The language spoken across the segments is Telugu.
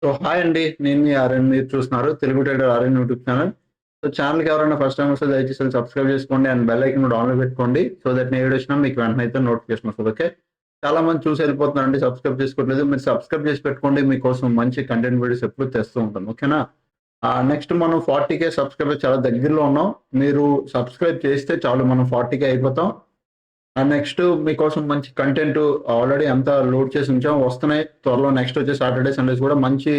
సో హాయ్ అండి. నేను మీ ఆర్యన్. మీరు చూస్తున్నారు Telugu trader Aryan YouTube channel. So ఛానల్‌కి ఎవరైనా ఫస్ట్ టైమ్ వస్తే దయచేసి సబ్స్క్రైబ్ చేసుకోండి అండ్ బెల్ ఐకాన్ కూడా ఆన్‌లో పెట్టుకోండి. సో దట్ నేను ఏ వీడియో వచ్చినా మీకు వెంటనే అయితే నోటిఫికేషన్ వస్తది. ఓకే. చాలా మంది చూసి వెళ్ళిపోతున్నారండి. సబ్స్క్రైబ్ చేసుకోవట్లేదు. మీరు సబ్స్క్రైబ్ చేసి పెట్టుకోండి. మీకోసం మంచి కంటెంట్ వీడియోస్ ఎప్పుడు తెస్తూ ఉంటాను. ఓకేనా? నెక్స్ట్ మనం 40,000 సబ్స్క్రైబర్స్ చాలా దగ్గరలో ఉన్నాం. మీరు సబ్స్క్రైబ్ చేస్తే చాలు మనం 40,000 అయిపోతాం. నెక్స్ట్ మీకోసం మంచి కంటెంట్ ఆల్రెడీ అంతా లోడ్ చేసి ఉంచాం. వస్తున్నాయి త్వరలో. నెక్స్ట్ వచ్చే సాటర్‌డే, సండేస్ కూడా మంచి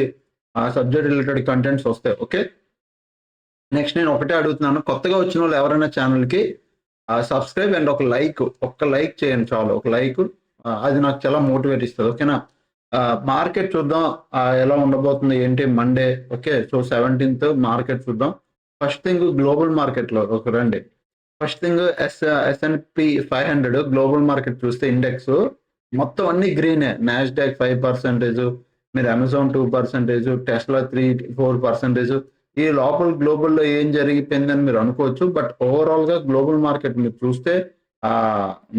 సబ్జెక్ట్ రిలేటెడ్ కంటెంట్స్ వస్తాయి. ఓకే. నెక్స్ట్ నేను ఒకటే అడుగుతున్నాను. కొత్తగా వచ్చిన వాళ్ళు ఎవరైనా ఛానల్‌కి సబ్స్క్రైబ్ అండ్ ఒక లైక్, ఒక్క లైక్ చేయండి చాలు. ఒక లైక్ అది నాకు చాలా మోటివేట్ ఇస్తది. ఓకేనా? మార్కెట్ చూద్దాం. ఎలా ఉండబోతుంది ఏంటి Monday. Okay. So 17th market చూద్దాం. ఫస్ట్ థింగ్ గ్లోబల్ మార్కెట్‌లో రండి. First thing S and P 500 global market చూస్తే ఇండెక్స్ మొత్తం అన్ని గ్రీనే. నాస్డాక్ 5%, మీరు అమెజాన్ 2%, టెస్లా 4%. ఈ లోపల గ్లోబల్‌లో ఏం జరిగిపోయిందని మీరు అనుకోవచ్చు. బట్ ఓవరాల్‌గా గ్లోబల్ మార్కెట్ మీరు చూస్తే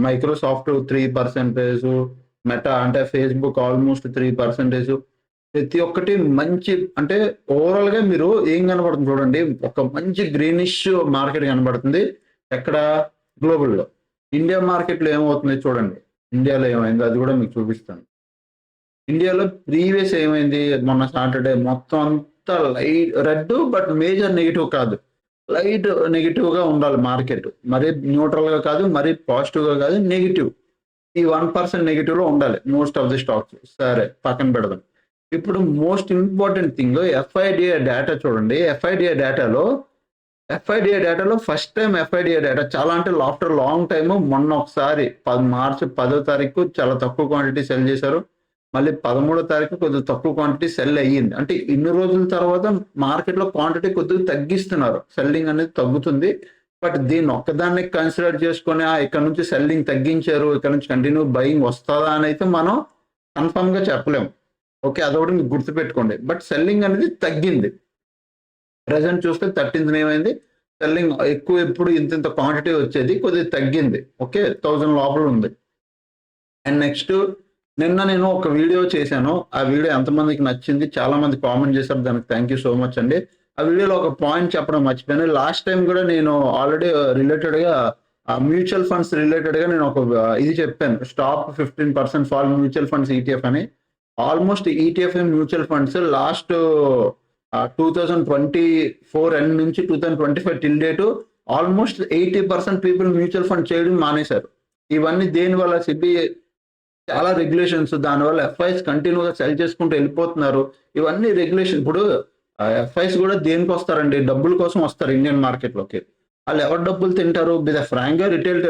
మైక్రోసాఫ్ట్ 3%, మెటా అంటే ఫేస్‌బుక్ ఆల్మోస్ట్ 3%. ప్రతి ఒక్కటి మంచి అంటే ఓవరాల్‌గా మీరు ఏం కనబడుతుంది చూడండి. ఒక మంచి గ్రీనిష్ మార్కెట్ కనబడుతుంది. ఎక్కడ? గ్లోబల్‌లో. ఇండియా మార్కెట్‌లో ఏమవుతుంది చూడండి. ఇండియాలో ఏమైందో అది కూడా మీకు చూపిస్తాను. ఇండియాలో ప్రీవియస్ ఏమైంది మొన్న సాటర్‌డే మొత్తం అంతా light red but major negative కాదు. లైట్ నెగెటివ్‌గా ఉండాలి మార్కెట్. మరీ న్యూట్రల్‌గా కాదు, మరీ పాజిటివ్‌గా కాదు, నెగెటివ్. ఈ 1% నెగెటివ్‌లో ఉండాలి మోస్ట్ ఆఫ్ ది స్టాక్స్. సరే పక్కన పెడదాం. ఇప్పుడు మోస్ట్ ఇంపార్టెంట్ థింగ్ ఎఫ్ఐడిఐ డేటా చూడండి. ఎఫ్ఐడిఐ డేటాలో ఫస్ట్ టైం ఎఫ్ఐడిఐ డేటా చాలా అంటే ఆఫ్టర్ లాంగ్ టైమ్ మొన్న ఒకసారి మార్చి 10వ తారీఖు చాలా తక్కువ క్వాంటిటీ సెల్ చేశారు. మళ్ళీ 13వ తారీఖు కొద్దిగా తక్కువ క్వాంటిటీ సెల్ అయ్యింది. అంటే ఇన్ని రోజుల తర్వాత మార్కెట్‌లో క్వాంటిటీ కొద్దిగా తగ్గిస్తున్నారు. సెల్లింగ్ అనేది తగ్గుతుంది. బట్ దీన్ని ఒక్కదాన్ని కన్సిడర్ చేసుకొని ఇక్కడ నుంచి సెల్లింగ్ తగ్గించారు. ఇక్కడ నుంచి కంటిన్యూ బయింగ్ వస్తదా అని అయితే మనం కన్ఫర్మ్‌గా చెప్పలేము. ఓకే. అదొకటి మీకు గుర్తుపెట్టుకోండి. బట్ సెల్లింగ్ అనేది తగ్గింది. ప్రెజెంట్ చూస్తే 13థ్ ఏమైంది? సెల్లింగ్ ఎక్కువ ఎప్పుడు ఇంత క్వాంటిటీ వచ్చేది కొద్దిగా తగ్గింది. ఓకే. 1000 లోపల ఉంది. అండ్ నెక్స్ట్ నిన్న నేను ఒక వీడియో చేశాను. ఆ వీడియో ఎంతమందికి నచ్చింది? చాలా మంది కామెంట్ చేశారు. దానికి థ్యాంక్ యూ సో మచ్ అండి. ఆ వీడియోలో ఒక పాయింట్ చెప్పడం మర్చిపోయాను. లాస్ట్ టైం కూడా నేను ఆల్రెడీ రిలేటెడ్‌గా మ్యూచువల్ ఫండ్స్ రిలేటెడ్‌గా నేను ఒక ఇది చెప్పాను. Stop 15% fall mutual funds ETF అని. Almost ETF mutual funds last 2024 end నుంచి 2025 till date almost 80% people mutual fund చేయడం మానేశారు. ఇవన్నీ దేనివల్ల? సెబీ చాలా రెగ్యులేషన్స్, దానివల్ల ఎఫ్ఐస్ కంటిన్యూగా సెల్ చేసుకుంటూ వెళ్ళిపోతున్నారు. ఇవన్నీ రెగ్యులేషన్. ఇప్పుడు ఎఫ్ఐస్ కూడా దేనికి వస్తారండి? డబ్బుల కోసం వస్తారు ఇండియన్ మార్కెట్‌లోకి. వాళ్ళు ఎవరు డబ్బులు తింటారు? ఫ్రాంక్‌గా రిటైల్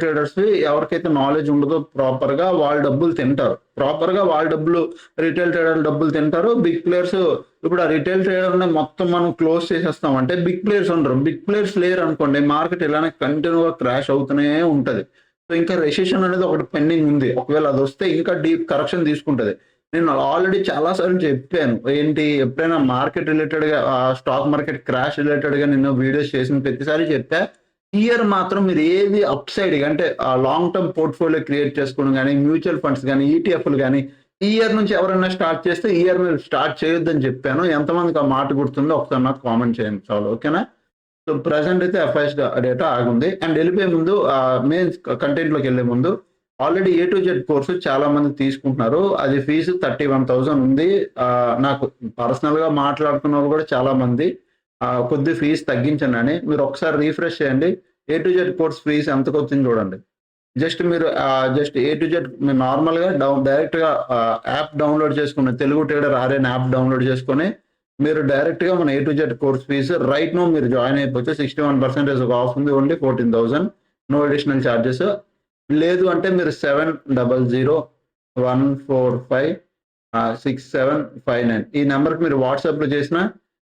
ట్రేడర్స్ ఎవరికైతే నాలెడ్జ్ ఉండదో ప్రాపర్‌గా వాళ్ళు డబ్బులు తింటారు. ప్రాపర్‌గా వాళ్ళ డబ్బులు రిటైల్ ట్రేడర్లు డబ్బులు తింటారు. బిగ్ ప్లేయర్స్ ఇప్పుడు ఆ రిటైల్ ట్రేడర్‌ని మొత్తం మనం క్లోజ్ చేసేస్తాం అంటే బిగ్ ప్లేయర్స్ ఉండరు. బిగ్ ప్లేయర్స్ లేరు అనుకోండి మార్కెట్ ఇలానే కంటిన్యూగా క్రాష్ అవుతూనే ఉంటది. సో ఇంకా రెసెషన్ అనేది ఒకటి పెండింగ్ ఉంది. ఒకవేళ అది వస్తే ఇంకా డీప్ కరెక్షన్ తీసుకుంటది. నేను ఆల్రెడీ చాలా సార్లు చెప్పాను. ఏంటి ఎప్పుడైనా మార్కెట్ రిలేటెడ్‌గా స్టాక్ మార్కెట్ క్రాష్ రిలేటెడ్‌గా నేను వీడియోస్ చేసిన ప్రతిసారి చెప్పా. ఇయర్ మాత్రం మీరు ఏది అప్ సైడ్‌గా అంటే లాంగ్ టర్మ్ పోర్ట్‌ఫోలియో క్రియేట్ చేసుకోవడం గాని, మ్యూచువల్ ఫండ్స్ గాని, ఈటీఎఫ్‌లు గాని ఈ ఇయర్ నుంచి ఎవరైనా స్టార్ట్ చేస్తే ఈ ఇయర్ మీరు స్టార్ట్ చేయొద్దని చెప్పాను. ఎంతమందికి ఆ మాట గుర్తుందో ఒకసారి నాకు కామెంట్ చేయండి చాలు. ఓకేనా? సో ప్రెజెంట్ అయితే ఎఫ్ఐఎస్ డేటా ఆగుంది. అండ్ వెళ్ళిపోయే ముందు మెయిన్ కంటెంట్‌లోకి వెళ్ళే ముందు already A to Z course చాలా మంది తీసుకుంటున్నారు. అది ఫీజు 31,000 ఉంది. నాకు పర్సనల్‌గా మాట్లాడుతున్న వాళ్ళు కూడా చాలా మంది కొద్దిగా ఫీజు తగ్గించండి. మీరు ఒకసారి రిఫ్రెష్ చేయండి. ఏ టు జెడ్ కోర్స్ ఫీజు ఎంతకొచ్చింది చూడండి. జస్ట్ మీరు జస్ట్ ఏ టు జెడ్ మీరు నార్మల్‌గా డైరెక్ట్‌గా యాప్ డౌన్‌లోడ్ చేసుకుని Telugu trader Aryan app download చేసుకొని మీరు డైరెక్ట్‌గా మన A to Z course fee right now మీరు జాయిన్ అయిపోతే 61% ఆఫ్ ఉంది. ఓన్లీ 14,000. No additional charges. లేదు అంటే మీరు 7001456759 ఈ నెంబర్‌కి మీరు వాట్సాప్‌లో చేసినా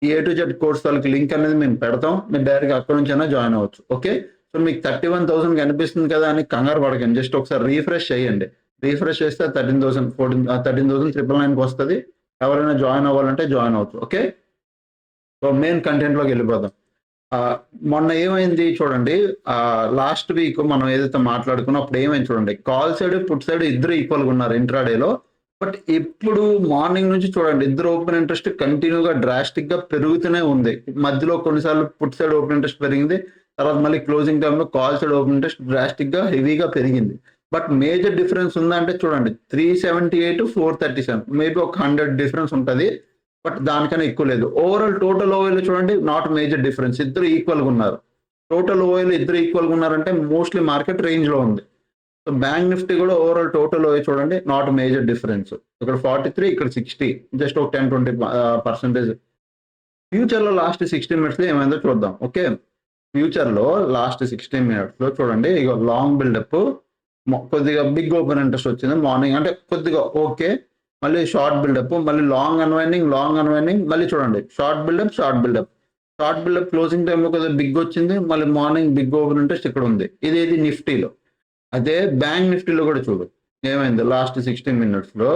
ఈ ఏ టు జెడ్ కోర్స్ వాళ్ళకి లింక్ అనేది మేము పెడతాం. మీరు డైరెక్ట్‌గా అక్కడి నుంచైనా జాయిన్ అవ్వచ్చు. ఓకే. సో మీకు 31,000 కనిపిస్తుంది కదా అని కంగారు పడకండి. జస్ట్ ఒకసారి రిఫ్రెష్ చేయండి. రిఫ్రెష్ చేస్తే 13,999కి వస్తది. ఎవరైనా జాయిన్ అవ్వాలంటే జాయిన్ అవ్వచ్చు. ఓకే. సో మెయిన్ కంటెంట్‌లోకి వెళ్ళిపోదాం. మొన్న ఏమైంది చూడండి. లాస్ట్ వీక్ మనం ఏదైతే మాట్లాడుకున్నాం అప్పుడు ఏమైంది చూడండి. కాల్ సైడ్, పుట్ సైడ్ ఇద్దరు ఈక్వల్‌గా ఉన్నారు ఇంట్రాడేలో. బట్ ఇప్పుడు మార్నింగ్ నుంచి చూడండి ఇద్దరు ఓపెన్ ఇంట్రెస్ట్ కంటిన్యూగా డ్రాస్టిక్ గా పెరుగుతూనే ఉంది. మధ్యలో కొన్నిసార్లు పుట్ సైడ్ ఓపెన్ ఇంట్రెస్ట్ పెరిగింది. తర్వాత మళ్ళీ క్లోజింగ్ టైంలో call side open interest drastic గా హెవీగా పెరిగింది. బట్ మేజర్ డిఫరెన్స్ ఉందంటే చూడండి 378 437 మేబీ ఒక 100 డిఫరెన్స్ ఉంటుంది. బట్ దానికన్నా ఎక్కువ లేదు. ఓవరాల్ టోటల్ ఓవైల్ చూడండి నాట్ మేజర్ డిఫరెన్స్, ఇద్దరు ఈక్వల్ గా ఉన్నారు. టోటల్ ఓవైల్ ఇద్దరు ఈక్వల్ గా ఉన్నారంటే మోస్ట్లీ మార్కెట్ రేంజ్ లో ఉంది. సో బ్యాంక్ నిఫ్టీ కూడా ఓవరాల్ టోటల్ చూడండి నాట్ మేజర్ డిఫరెన్స్. ఇక్కడ 43 ఇక్కడ 60 జస్ట్ ఒక 10-20%. ఫ్యూచర్ లో లాస్ట్ 16 మినిట్స్ లో ఏమైందో చూద్దాం. ఓకే, ఫ్యూచర్ లో లాస్ట్ 16 మినిట్స్ లో చూడండి ఇక లాంగ్ బిల్డప్ కొద్దిగా బిగ్ ఓపెన్ ఇంట్రెస్ట్ వచ్చింది మార్నింగ్, అంటే కొద్దిగా ఓకే. మళ్ళీ షార్ట్ బిల్డప్, మళ్ళీ లాంగ్ అన్వైండింగ్, మళ్ళీ చూడండి షార్ట్ బిల్డప్ క్లోజింగ్ టైంలో కొద్దిగా బిగ్ వచ్చింది. మళ్ళీ మార్నింగ్ బిగ్ ఓపెన్ ఇంట్రెస్ట్ ఇక్కడ ఉంది. ఇది నిఫ్టీలో. అదే బ్యాంక్ నిఫ్టీలో కూడా చూడు ఏమైంది లాస్ట్ 16 మినిట్స్ లో.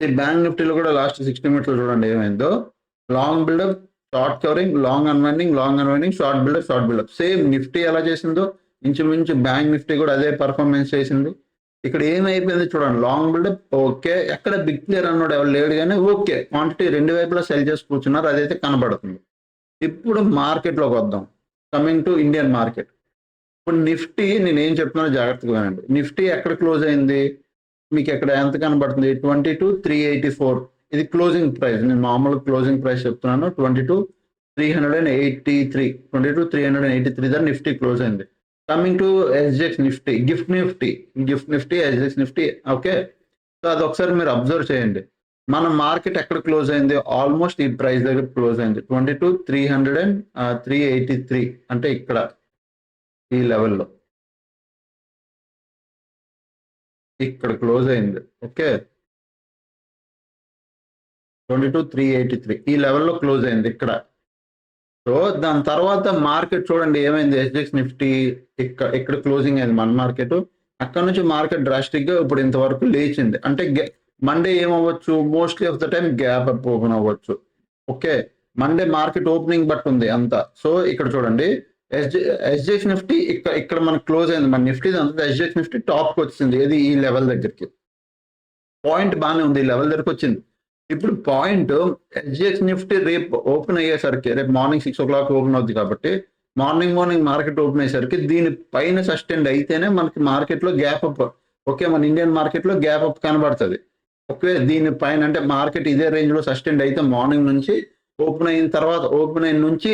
ఈ బ్యాంక్ నిఫ్టీలో కూడా లాస్ట్ 16 మినిట్స్ లో చూడండి ఏమైందో. Long buildup, short covering, long unwinding, short buildup. Same Nifty ఎలా చేసిందో ఇంచుమించు బ్యాంక్ నిఫ్టీ కూడా అదే పర్ఫార్మెన్స్ చేసింది. ఇక్కడ ఏమైపోయింది చూడండి, లాంగ్ బిల్డప్ ఓకే, ఎక్కడ బిగ్ ప్లేయర్ అన్నాడు ఎవరు లేడు కానీ ఓకే, క్వాంటిటీ రెండు వైపులా సెల్ చేసి కూర్చున్నారు, అదైతే కనబడుతుంది. ఇప్పుడు మార్కెట్లోకి వద్దాం. Coming to Indian market. ఇప్పుడు నిఫ్టీ నేను ఏం చెప్తున్నానో జాగ్రత్తగా వినండి. నిఫ్టీ ఎక్కడ క్లోజ్ అయింది మీకు ఎక్కడ ఎంత కనబడుతుంది, 22,384. ఇది క్లోజింగ్ ప్రైస్. నేను మామూలు క్లోజింగ్ ప్రైస్ చెప్తున్నాను. 22,383 దగ్గర నిఫ్టీ క్లోజ్ అయింది. Coming to ఎస్జెక్స్ Nifty, gift Nifty, ఎస్జెక్స్ Nifty. Okay, so అది ఒకసారి మీరు అబ్జర్వ్ చేయండి. మన మార్కెట్ ఎక్కడ క్లోజ్ అయింది, ఆల్మోస్ట్ ఈ ప్రైస్ దగ్గర క్లోజ్ అయింది. 22,383 అంటే ఇక్కడ ఈ లెవెల్లో ఇక్కడ క్లోజ్ అయింది. ఓకే, 22,383 ఈ లెవెల్లో క్లోజ్ అయింది ఇక్కడ. సో దాని తర్వాత మార్కెట్ చూడండి ఏమైంది, ఎస్జెక్స్ నిఫ్టీ ఇక్కడ క్లోజింగ్ అయింది మన మార్కెట్. అక్కడ నుంచి మార్కెట్ డ్రాస్టిక్ గా ఇప్పుడు ఇంతవరకు లేచింది. అంటే మండే ఏమవ్వచ్చు, mostly of the time gap up open అవ్వచ్చు. ఓకే, మండే మార్కెట్ ఓపెనింగ్ బట్టి ఉంది అంతా. సో ఇక్కడ చూడండి ఎస్జెక్స్ నిఫ్టీ ఇక్కడ మనకు క్లోజ్ అయింది. మన నిఫ్టీ అంతా ఎస్జెక్స్ నిఫ్టీ టాప్ కి వచ్చింది. ఇది ఈ లెవెల్ దగ్గరికి పాయింట్ బాగానే ఉంది, ఈ లెవెల్ దగ్గరకు వచ్చింది. ఇప్పుడు పాయింట్ ఎస్జిఎక్స్ నిఫ్టీ రేపు ఓపెన్ అయ్యేసరికి, రేపు మార్నింగ్ 6 o'clock ఓపెన్ అవుతుంది కాబట్టి మార్నింగ్ మార్కెట్ ఓపెన్ అయ్యేసరికి దీని పైన సస్టైన్ అయితేనే మనకి మార్కెట్లో గ్యాప్ అప్. ఓకే, మన ఇండియన్ మార్కెట్లో గ్యాప్ అప్ కనబడుతుంది. ఓకే, దీని పైన అంటే మార్కెట్ ఇదే రేంజ్ లో సస్టైన్ అయితే మార్నింగ్ నుంచి ఓపెన్ అయిన తర్వాత, ఓపెన్ అయిన నుంచి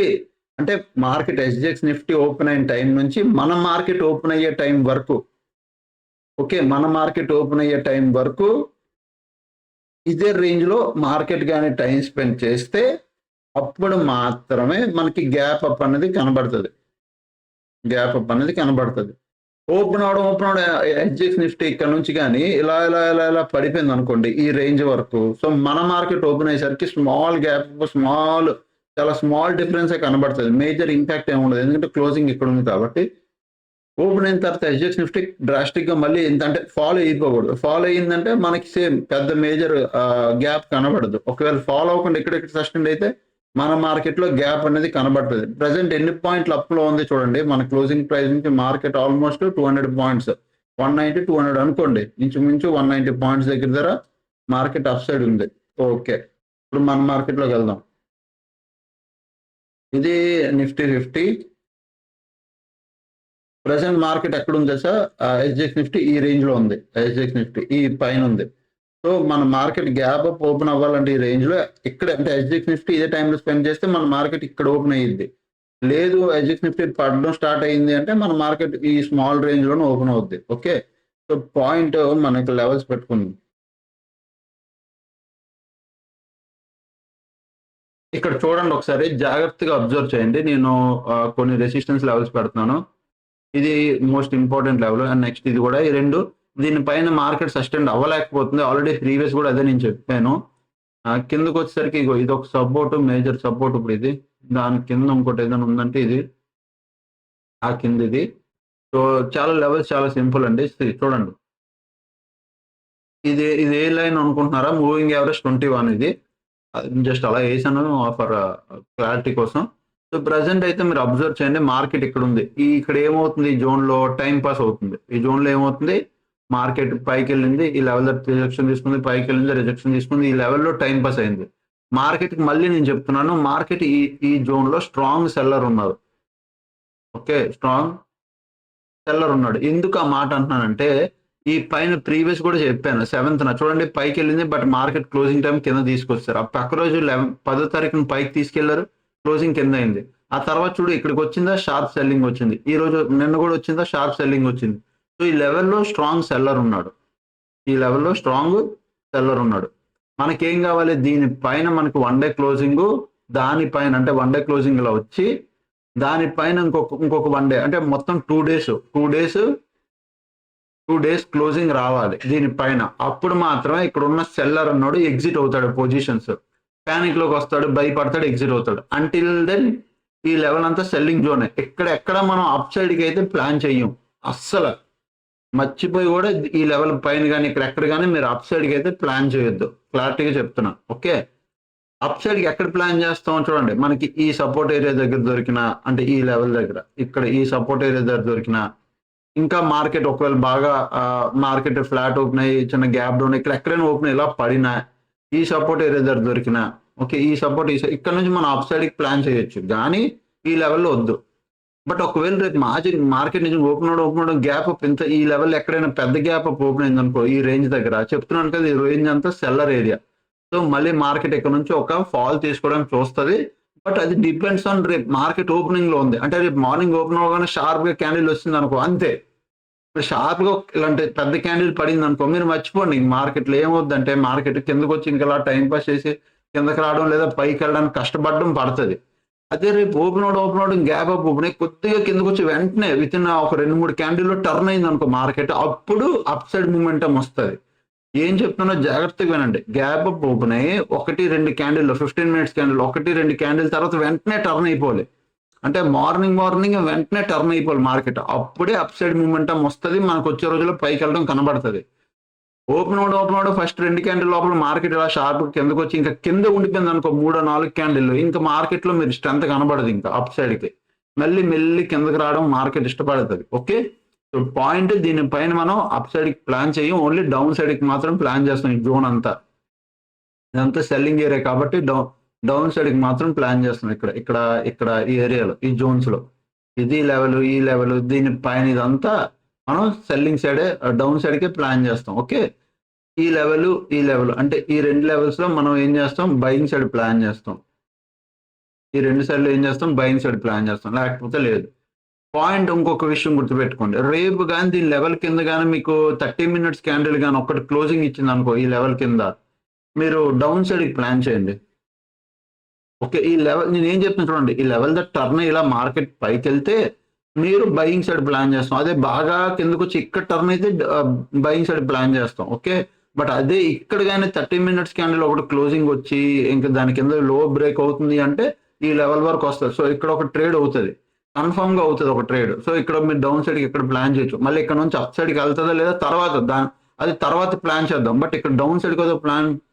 అంటే మార్కెట్ ఎస్జిఎక్స్ నిఫ్టీ ఓపెన్ అయిన టైం నుంచి మన మార్కెట్ ఓపెన్ అయ్యే టైం వరకు, ఓకే, మన మార్కెట్ ఓపెన్ అయ్యే టైం వరకు ఇదే రేంజ్ లో మార్కెట్ కానీ టైం స్పెండ్ చేస్తే అప్పుడు మాత్రమే మనకి గ్యాప్ అప్ అనేది కనబడుతుంది. ఓపెన్ అవడం ఎస్జిఎక్స్ నిఫ్టీ ఇక్కడ నుంచి కానీ ఇలా పడిపోయింది అనుకోండి ఈ రేంజ్ వరకు. సో మన మార్కెట్ ఓపెన్ అయ్యేసరికి స్మాల్ గ్యాప్, చాలా స్మాల్ డిఫరెన్స్ కనబడుతుంది. మేజర్ ఇంపాక్ట్ ఏమి ఉండదు, ఎందుకంటే క్లోజింగ్ ఇక్కడ ఉంది కాబట్టి. ఓపెన్ అయిన తర్వాత ఎస్జిఎక్స్ నిఫ్టీ డ్రాస్టిక్ గా మళ్ళీ అంటే ఫాలో అయిపోకూడదు. ఫాలో అయ్యిందంటే మనకి సేమ్ పెద్ద మేజర్ గ్యాప్ కనబడదు. ఒకవేళ ఫాలో అవ్వకుండా ఇక్కడ సస్టైన్ అయితే మన మార్కెట్ లో గ్యాప్ అనేది కనబడుతుంది. ప్రజెంట్ ఎన్ని పాయింట్లు అప్ లో ఉంది చూడండి. మన క్లోజింగ్ ప్రైస్ నుంచి మార్కెట్ ఆల్మోస్ట్ 200 పాయింట్స్, 190 200 అనుకోండి, ఇంచుమించు 190 పాయింట్స్ దగ్గర మార్కెట్ అప్ సైడ్ ఉంది. ఓకే, ఇప్పుడు మన మార్కెట్ లోకి వెళ్దాం. ఇది నిఫ్టీ 50. ప్రెసెంట్ మార్కెట్ ఎక్కడ ఉంది సార్, ఎస్జిఎక్స్ నిఫ్టీ ఈ రేంజ్ లో ఉంది, ఎస్జిఎక్స్ నిఫ్టీ ఈ పైన ఉంది. సో మన మార్కెట్ గ్యాప్ అప్ ఓపెన్ అవ్వాలంటే ఈ రేంజ్ లో ఇక్కడ, అంటే ఎస్జిఎక్స్ నిఫ్టీ ఇదే టైంలో స్పెండ్ చేస్తే మన మార్కెట్ ఇక్కడ ఓపెన్ అయ్యింది. లేదు ఎస్జిఎక్స్ నిఫ్టీ పడడం స్టార్ట్ అయ్యింది అంటే మన మార్కెట్ ఈ స్మాల్ రేంజ్ లోనే ఓపెన్ అవుద్ది. ఓకే, సో పాయింట్ మనకి లెవెల్స్ పెట్టుకుంది. ఇక్కడ చూడండి ఒకసారి జాగ్రత్తగా అబ్జర్వ్ చేయండి. నేను కొన్ని రెసిస్టెన్స్ లెవెల్స్ పెడుతున్నాను. ఇది most important level. And next ఇది కూడా, ఈ రెండు దీనిపైన మార్కెట్ సస్టైన్ అవ్వలేకపోతుంది. ఆల్రెడీ ప్రీవియస్ కూడా అదే నేను చెప్పాను. కిందకు వచ్చేసరికి ఇది ఒక సపోర్ట్, మేజర్ సపోర్ట్. ఇప్పుడు ఇది దాని కింద ఇంకోటి ఏదైనా ఉందంటే ఇది ఆ కింద ఇది. సో చాలా లెవెల్స్ చాలా సింపుల్ అండి. చూడండి ఇది ఏ లైన్ అనుకుంటున్నారా, మూవింగ్ యావరేజ్ 21. ఇది జస్ట్ అలా వేసాను ఫర్ క్లారిటీ కోసం. సో ప్రజెంట్ అయితే మీరు అబ్జర్వ్ చేయండి, మార్కెట్ ఇక్కడ ఉంది. ఇక్కడ ఏమవుతుంది, ఈ జోన్ లో టైం పాస్ అవుతుంది. ఈ జోన్ లో ఏమవుతుంది, మార్కెట్ పైకి వెళ్ళింది, ఈ లెవెల్లో రిజెక్షన్ తీసుకుంది, పైకి వెళ్ళింది, రిజెక్షన్ తీసుకుంది, ఈ లెవెల్లో టైం పాస్ అయింది. మార్కెట్కి మళ్ళీ నేను చెప్తున్నాను, మార్కెట్ ఈ ఈ జోన్లో స్ట్రాంగ్ సెల్లర్ ఉన్నారు. ఓకే, స్ట్రాంగ్ సెల్లర్ ఉన్నాడు. ఎందుకు ఆ మాట అంటున్నానంటే, ఈ పైన ప్రీవియస్ కూడా చెప్పాను 7th చూడండి పైకి వెళ్ళింది, బట్ మార్కెట్ క్లోజింగ్ టైం కింద తీసుకొస్తారు. ఆ పక్క రోజు 10వ తారీఖున పైకి తీసుకెళ్లారు, క్లోజింగ్ కింద అయింది. ఆ తర్వాత చూడు ఇక్కడికి వచ్చిందా, షార్ప్ సెల్లింగ్ వచ్చింది. ఈ రోజు నిన్న కూడా వచ్చిందా, షార్ప్ సెల్లింగ్ వచ్చింది. సో ఈ లెవెల్లో స్ట్రాంగ్ సెల్లర్ ఉన్నాడు. ఈ లెవెల్లో స్ట్రాంగ్ సెల్లర్ ఉన్నాడు. మనకేం కావాలి, దీనిపైన మనకు 1 డే క్లోజింగ్, దానిపైన అంటే 1 డే క్లోజింగ్ ఇలా వచ్చి దానిపైన ఇంకొక 1 డే అంటే మొత్తం 2 డేస్ క్లోజింగ్ రావాలి దీనిపైన. అప్పుడు మాత్రమే ఇక్కడ ఉన్న సెల్లర్ అన్నాడు ఎగ్జిట్ అవుతాడు, పొజిషన్స్ ప్యానిక్ లోకి వస్తాడు, భయపడతాడు, ఎగ్జిట్ అవుతాడు. అంటిల్ దెన్ ఈ లెవెల్ అంతా సెల్లింగ్ జోన్. ఎక్కడ మనం అప్ సైడ్ కి అయితే ప్లాన్ చెయ్యం అస్సలు. మర్చిపోయి కూడా ఈ లెవెల్ పైన కానీ ఎక్కడ కానీ మీరు అప్ సైడ్ కి అయితే ప్లాన్ చేయొద్దు, క్లారిటీగా చెప్తున్నా. ఓకే, అప్ సైడ్ కి ఎక్కడ ప్లాన్ చేస్తాం చూడండి, మనకి ఈ సపోర్ట్ ఏరియా దగ్గర దొరికిన, అంటే ఈ లెవెల్ దగ్గర ఇక్కడ ఈ సపోర్ట్ ఏరియా దగ్గర దొరికిన, ఇంకా మార్కెట్ ఒకవేళ బాగా మార్కెట్ ఫ్లాట్ ఓపెన్ అయ్యి చిన్న గ్యాప్ డౌన్ ఎక్కడైనా ఓపెన్ ఇలా పడినా, ఈ సపోర్ట్ ఏరియా దగ్గర దొరికిన, ఓకే ఈ సపోర్ట్ ఇక్కడ నుంచి మనం అప్ సైడ్ కి ప్లాన్ చేయొచ్చు, కానీ ఈ లెవెల్లో వద్దు. బట్ ఒకవేళ రేపు మార్కెట్ నుంచి ఓపెన్ అవడం గ్యాప్ అప్ ఇంత ఈ లెవెల్ ఎక్కడైనా పెద్ద గ్యాప్ అప్ ఓపెన్ అయింది అనుకో, ఈ రేంజ్ దగ్గర చెప్తున్నాను కదా, ఈ రేంజ్ అంతా సెల్లర్ ఏరియా. సో మళ్ళీ మార్కెట్ ఇక్కడ నుంచి ఒక ఫాల్ తీసుకోవడానికి చూస్తుంది. బట్ అది డిపెండ్స్ ఆన్ రేపు మార్కెట్ ఓపెనింగ్ లో ఉంది. అంటే రేపు మార్నింగ్ ఓపెన్ అవగానే షార్ప్ గా క్యాండిల్ వచ్చింది అనుకో, అంతే. ఇప్పుడు షార్ప్ గా ఇలాంటి పెద్ద క్యాండిల్ పడింది అనుకో, మీరు మర్చిపోండి మార్కెట్ లో ఏమవుద్దంటే, మార్కెట్ కిందకు వచ్చి ఇంకా టైం పాస్ చేసి కిందకి రావడం లేదా పైకి వెళ్ళడానికి కష్టపడడం పడుతుంది. అదే రేపు ఓపెన్ అవడం గ్యాప్ అప్ ఓపెన్ అయ్యి కొద్దిగా కిందకు వచ్చి వెంటనే విత్ ఇన్ ఒక 2-3 క్యాండిల్లో టర్న్ అయింది అనుకో మార్కెట్, అప్పుడు అప్ సైడ్ మూమెంటం వస్తుంది. ఏం చెప్తున్నా జాగ్రత్తగా వినండి. గ్యాప్ అప్ ఓపెన్ అయ్యి 1-2 క్యాండిల్ 15 మినిట్స్ క్యాండిల్ 1-2 క్యాండిల్ తర్వాత వెంటనే టర్న్ అయిపోవాలి. అంటే మార్నింగ్ వెంటనే టర్న్ అయిపోవాలి మార్కెట్, అప్పుడే అప్ సైడ్ మూమెంటం వస్తుంది. మనకు వచ్చే రోజుల్లో పైకి వెళ్ళడం కనబడుతుంది. ఓపెన్ అవడం ఫస్ట్ 2 క్యాండిల్ లోపల మార్కెట్ ఇలా షార్ప్ కిందకు వచ్చి ఇంకా కింద ఉండిపోయింది అనుకో 3-4 క్యాండిల్, ఇంకా మార్కెట్ లో మీరు స్ట్రెంత్ కనబడదు. ఇంకా అప్ సైడ్ కి మెల్లి కిందకి రావడం మార్కెట్ ఇష్టపడుతుంది. ఓకే, సో పాయింట్ దీనిపైన మనం అప్ సైడ్ కి ప్లాన్ చేయం, ఓన్లీ డౌన్ సైడ్ కి మాత్రం ప్లాన్ చేస్తాం. ఈ జోన్ అంతా ఇదంతా సెల్లింగ్ ఏరియా కాబట్టి డౌన్ సైడ్ కి మాత్రం ప్లాన్ చేస్తున్నాం. ఇక్కడ ఈ ఏరియాలో ఈ జోన్స్ లో ఇది ఈ లెవెల్ దీనిపైన ఇదంతా మనం సెల్లింగ్ సైడే డౌన్ సైడ్ కే ప్లాన్ చేస్తాం. ఓకే, ఈ లెవెల్ అంటే ఈ 2 లెవెల్స్ లో మనం ఏం చేస్తాం, బయింగ్ సైడ్ ప్లాన్ చేస్తాం. ఈ 2 సైడ్లో ఏం చేస్తాం, బయింగ్ సైడ్ ప్లాన్ చేస్తాం, లేకపోతే లేదు. పాయింట్ ఇంకొక విషయం గుర్తుపెట్టుకోండి, రేపు కానీ దీని లెవెల్ కింద కానీ మీకు 30 మినిట్స్ క్యాండిల్ కానీ ఒక్కటి క్లోజింగ్ ఇచ్చింది అనుకో ఈ లెవెల్ కింద, మీరు డౌన్ సైడ్ కి ప్లాన్ చేయండి. ఓకే, ఈ లెవెల్ నేను ఏం చెప్తున్నా చూడండి, ఈ లెవెల్ ద టర్న్ ఇలా మార్కెట్ పైకి వెళ్తే మీరు బయింగ్ సైడ్ ప్లాన్ చేస్తాం. అదే బాగా కిందకు వచ్చి ఇక్కడ టర్న్ అయితే బయింగ్ సైడ్ ప్లాన్ చేస్తాం. ఓకే, బట్ అదే ఇక్కడ కానీ 30 మినిట్స్ క్యాండిల్ ఒకటి క్లోజింగ్ వచ్చి ఇంకా దాని కింద లో బ్రేక్ అవుతుంది అంటే ఈ లెవెల్ వరకు వస్తుంది. సో ఇక్కడ ఒక ట్రేడ్ అవుతుంది, కన్ఫర్మ్ గా అవుతుంది ఒక ట్రేడ్. సో ఇక్కడ మీరు డౌన్ సైడ్ కి ఇక్కడ ప్లాన్ చేయొచ్చు. మళ్ళీ ఇక్కడ నుంచి అప్ సైడ్ కి వెళ్తుందా లేదా తర్వాత ప్లాన్ చేద్దాం. బట్ ఇక్కడ డౌన్ సైడ్ కి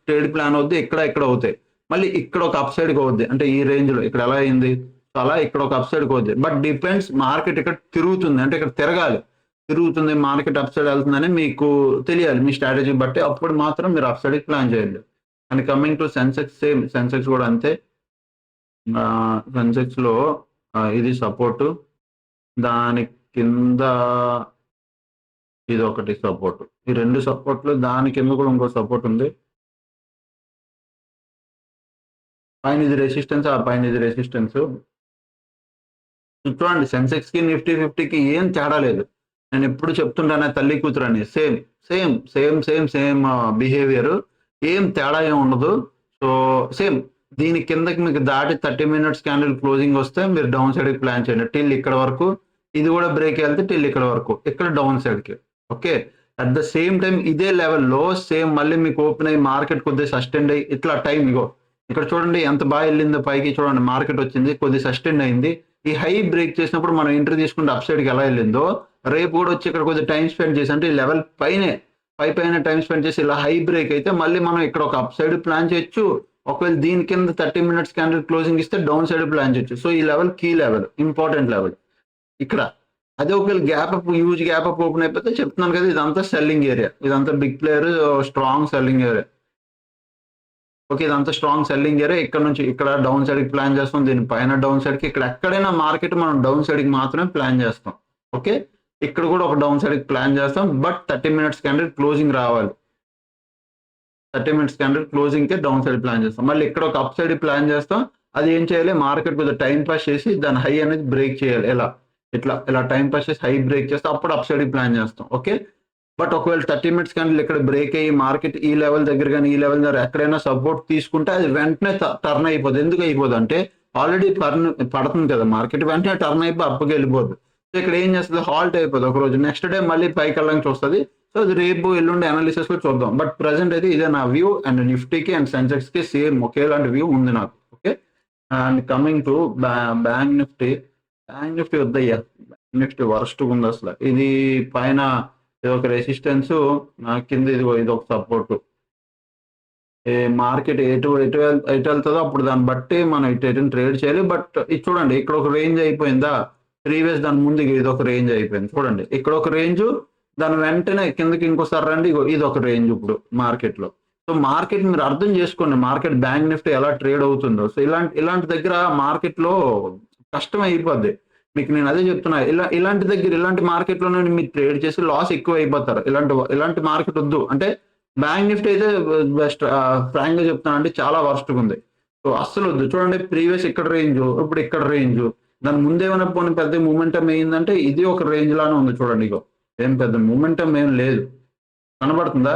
ట్రేడ్ ప్లాన్ అవుద్ది, ఇక్కడ అవుతాయి. మళ్ళీ ఇక్కడ ఒక అప్ సైడ్ కి అవుద్ది, అంటే ఈ రేంజ్ లో ఇక్కడ ఎలా అయింది అలా ఇక్కడ ఒక అప్ సైడ్ కి అవుద్ది. బట్ డిపెండ్స్, మార్కెట్ ఇక్కడ తిరుగుతుంది అంటే ఇక్కడ తిరుగుతుంది మార్కెట్ అప్ సైడ్ వెళ్తుందని మీకు తెలియాలి మీ స్ట్రాటజీ బట్టి, అప్పుడు మాత్రం మీరు అప్ సైడ్ కి ప్లాన్ చేయండి. And coming to Sensex, same Sensex కూడా అంతే. సెన్సెక్స్ లో ఇది సపోర్ట్, దాని కింద ఇది ఒకటి సపోర్ట్, ఈ 2 సపోర్ట్లు, దాని కింద కూడా ఇంకో సపోర్ట్ ఉంది. పైన ఇది రెసిస్టెన్స్, ఆ పైన ఇది రెసిస్టెన్స్. చూడండి సెన్సెక్స్ కి నిఫ్టీ 50కి ఏం తేడా లేదు. నేను ఎప్పుడు చెప్తుంటాను తల్లి కూతురని, సేమ్ బిహేవియర్, ఏం తేడా ఏం ఉండదు. సో సేమ్ దీని కిందకి మీకు దాటి 30 మినిట్స్ క్యాండిల్ క్లోజింగ్ వస్తే మీరు డౌన్ సైడ్ కి ప్లాన్ చేయండి టిల్ ఇక్కడ వరకు. ఇది కూడా బ్రేక్ వెళ్తే టిల్ ఇక్కడ వరకు, ఇక్కడ డౌన్ సైడ్ కి. Okay, at the same time ఇదే లెవెల్లో సేమ్ మళ్ళీ మీకు ఓపెన్ అయ్యి మార్కెట్ కొద్దిగా సస్టెండ్ అయ్యి ఇట్లా టైం ఇగో ఇక్కడ చూడండి ఎంత బాగా వెళ్ళిందో పైకి, చూడండి మార్కెట్ వచ్చింది కొద్దిగా సస్టెండ్ అయింది. ఈ హై బ్రేక్ చేసినప్పుడు మనం ఎంట్రీ తీసుకుంటే అప్ సైడ్ కి ఎలా వెళ్ళిందో రేపు కూడా వచ్చి ఇక్కడ కొద్దిగా టైం స్పెండ్ చేసి, అంటే ఈ లెవెల్ పైన టైం స్పెండ్ చేసి ఇలా హై బ్రేక్ అయితే మళ్ళీ మనం ఇక్కడ ఒక అప్ సైడ్ ప్లాన్ చేయొచ్చు. ఒకవేళ దీని కింద 30 మినిట్స్ క్యాండిల్ క్లోజింగ్ ఇస్తే డౌన్ సైడ్ ప్లాన్ చేయొచ్చు. సో ఈ level key level, important level. ఇక్కడ అదే ఒకవేళ హ్యూజ్ గ్యాప్ అప్ ఓపెన్ అయిపోతే చెప్తున్నాను కదా, ఇదంతా సెల్లింగ్ ఏరియా, ఇదంతా big player strong selling area. Okay, ఇదంతా స్ట్రాంగ్ సెల్లింగ్ ఏరియా. ఇక్కడ నుంచి ఇక్కడ డౌన్ సైడ్ కి ప్లాన్ చేస్తాం, దీని పైన డౌన్ సైడ్ కి. ఇక్కడ ఎక్కడైనా మార్కెట్ మనం డౌన్ సైడ్ కి మాత్రమే ప్లాన్ చేస్తాం. ఓకే, ఇక్కడ కూడా ఒక డౌన్ సైడ్ కి ప్లాన్ చేస్తాం, బట్ 30 minutes క్యాండిల్ క్లోజింగ్ రావాలి. 30 minutes క్యాండిల్ క్లోజింగ్ కి డౌన్ సైడ్ ప్లాన్ చేస్తాం. మళ్ళీ ఇక్కడ ఒక అప్ సైడ్ ప్లాన్ చేస్తాం. అది ఏం చేయాలి, మార్కెట్ కొద్దిగా టైం పాస్ చేసి దాని హై అనేది బ్రేక్ చేయాలి. ఇలా టైం పాస్ చేసి హై బ్రేక్ చేస్తే అప్పుడు అప్ సైడ్ ప్లాన్ చేస్తాం. ఓకే, బట్ ఒకవేళ 30 minutes క్యాండిల్ ఇక్కడ బ్రేక్ అయ్యి మార్కెట్ ఈ లెవెల్ దగ్గర కానీ ఈ లెవెల్ దగ్గర ఎక్కడైనా సపోర్ట్ తీసుకుంటే అది వెంటనే టర్న్ అయిపోతుంది. ఎందుకు అయిపోదు అంటే ఆల్రెడీ పడుతుంది కదా మార్కెట్, వెంటనే టర్న్ అయిపోయి అప్పకి వెళ్ళిపోదు. సో ఇక్కడ ఏం చేస్తుంది, హాల్ట్ అయిపోతుంది ఒక రోజు, నెక్స్ట్ డే మళ్ళీ పైకి వెళ్ళడానికి చూస్తుంది. సో అది రేపు ఎల్లుండి అనాలిసిస్ లో చూద్దాం. బట్ ప్రెసెంట్ అయితే ఇదే నా వ్యూ, అండ్ నిఫ్టీకి అండ్ సెన్సెక్స్ కి సేమ్ ఒకేలాంటి వ్యూ ఉంది నాకు. Okay, and coming to bank Nifty వద్దయ్యా, నిఫ్టీ వరస్ట్ ఉంది అసలు. ఇది పైన ఇది ఒక రెసిస్టెన్స్, కింద ఇది ఒక సపోర్ట్. మార్కెట్ ఎటు వెళ్తుందో అప్పుడు దాన్ని బట్టి మనం ఇటు ట్రేడ్ చేయాలి. బట్ ఇది చూడండి, ఇక్కడ ఒక రేంజ్ అయిపోయిందా, ప్రీవియస్ దాని ముందు ఇది ఒక రేంజ్ అయిపోయింది చూడండి, ఇక్కడ ఒక రేంజ్, దాని వెంటనే కిందకి ఇంకోసారి రండి, ఇది ఒక రేంజ్ ఇప్పుడు మార్కెట్ లో. సో మార్కెట్ మీరు అర్థం చేసుకోండి, మార్కెట్ బ్యాంక్ నిఫ్టీ ఎలా ట్రేడ్ అవుతుందో. సో ఇలాంటి దగ్గర మార్కెట్ లో కష్టం అయిపోద్ది మీకు. నేను అదే చెప్తున్నా, ఇలాంటి మార్కెట్ లో మీరు ట్రేడ్ చేసి లాస్ ఎక్కువ అయిపోతారు. ఇలాంటి మార్కెట్ వద్దు. అంటే బ్యాంక్ నిఫ్టీ అయితే బెస్ట్, ఫ్రాంక్ గా చెప్తాను అంటే చాలా వర్స్ట్ ఉంది. సో అస్సలు వద్దు. చూడండి, ప్రీవియస్ ఇక్కడ రేంజ్, ఇప్పుడు ఇక్కడ రేంజ్, దాని ముందేమైనా పోనీ పెద్ద మూమెంటం ఏంటంటే ఇది ఒక రేంజ్ లానే ఉంది చూడండి. ఇగో ఏం పెద్ద మూమెంటం ఏం లేదు, కనబడుతుందా?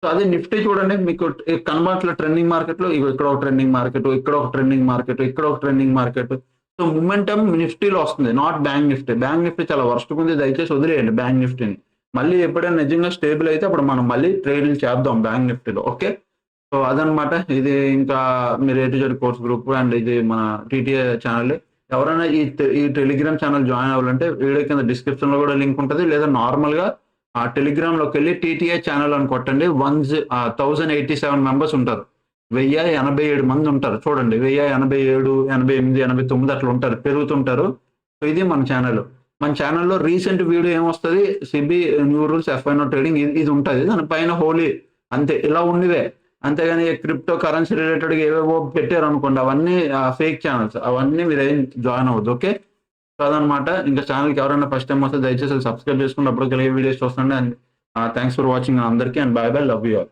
సో అదే నిఫ్టీ చూడండి, మీకు కనబడట్ల ట్రెండింగ్ మార్కెట్ లో. ఇగో ఇక్కడ ఒక ట్రెండింగ్ మార్కెట్, ఇక్కడ ఒక ట్రెండింగ్ మార్కెట్, ఇక్కడ ఒక ట్రెండింగ్ మార్కెట్. సో మూమెంటం నిఫ్టీలో వస్తుంది, not bank Nifty. Bank Nifty చాలా వర్స్ట్ ఉంది, దయచేసి వదిలేయండి బ్యాంక్ నిఫ్టీని. మళ్ళీ ఎప్పుడైనా నిజంగా స్టేబుల్ అయితే అప్పుడు మనం మళ్ళీ ట్రేడ్లు చేద్దాం బ్యాంక్ నిఫ్టీలో. ఓకే, సో అదనమాట. ఇది ఇంకా మీరు A to Z course group and ఇది మన TTA ఛానల్. ఎవరైనా ఈ టెలిగ్రామ్ ఛానల్ జాయిన్ అవ్వాలంటే వీడియో కింద డిస్క్రిప్షన్ లో కూడా లింక్ ఉంటుంది, లేదా నార్మల్ గా ఆ టెలిగ్రామ్ లోకి వెళ్ళి TTA ఛానల్ అని కొట్టండి. 1087 మెంబర్స్ ఉంటారు, 1087 మంది ఉంటారు చూడండి. 1087, 88, 89 అట్లా ఉంటారు, పెరుగుతుంటారు. సో ఇది మన ఛానల్. మన ఛానల్లో రీసెంట్ వీడియో ఏమొస్తుంది, SEBI new rules F1 trading ఇది ఉంటుంది, దానిపైన హోలీ అంతే ఇలా ఉండివే. అంతేగాని క్రిప్టో కరెన్సీ రిలేటెడ్ ఏవేవో పెట్టారు అనుకోండి, అవన్నీ ఫేక్ ఛానల్స్, అవన్నీ మీరు ఏం జాయిన్ అవ్వద్దు. ఓకే, సో అదనమాట. ఇంకా ఛానల్కి ఎవరైనా ఫస్ట్ టైం వస్తే దయచేసి సబ్స్క్రైబ్ చేసుకుని అప్పుడు కలిగే వీడియోస్ చూస్తుండే. అండ్ థ్యాంక్స్ ఫర్ వాచింగ్ అందరికీ, and by by, love you all.